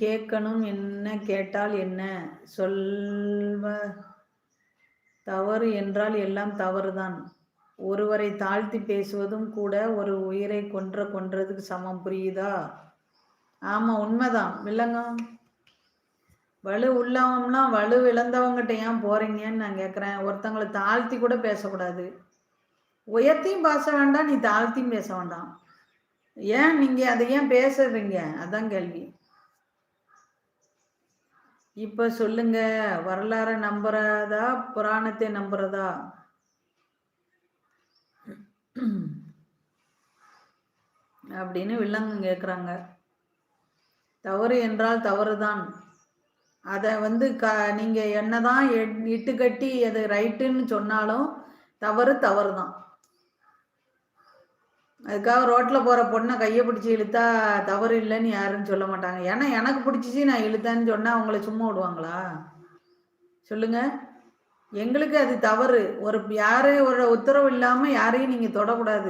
கேட்கணும் என்ன கேட்டால் என்ன? சொல்வ தவறு என்றால் எல்லாம் தவறுதான். ஒருவரை தாழ்த்தி பேசுவதும் கூட ஒரு உயிரை கொன்றதுக்கு சமம். புரியுதா? ஆமா, உண்மைதான். வில்லங்கம். வலு உள்ளவம்னா வலு இழந்தவங்ககிட்ட ஏன் போறீங்கன்னு நான் கேட்குறேன். ஒருத்தவங்களை தாழ்த்தி கூட பேசக்கூடாது. உயர்த்தியும் பேச வேண்டாம், நீ தாழ்த்தியும் பேச வேண்டாம். ஏன் நீங்க அதை ஏன் பேசுறீங்க? அதான் கேள்வி. இப்ப சொல்லுங்க, வரலாறை நம்புறதா புராணத்தை நம்புறதா? அப்படின்னு வில்லங்கம் கேட்குறாங்க. தவறு என்றால் தவறுதான். அதை நீங்க என்னதான் இட்டு கட்டி அது ரைட்டுன்னு சொன்னாலும் தவறு தான். அதுக்காக ரோட்ல போற பொண்ணை கையை பிடிச்சி இழுத்தா தவறு இல்லைன்னு யாருன்னு சொல்ல மாட்டாங்க. ஏன்னா எனக்கு பிடிச்சிச்சு நான் இழுத்தேன்னு சொன்னா அவங்கள சும்மா விடுவாங்களா? சொல்லுங்க. எங்களுக்கு அது தவறு. யாரையும் ஒரு உத்தரவு இல்லாம யாரையும் நீங்க தொடக்கூடாது.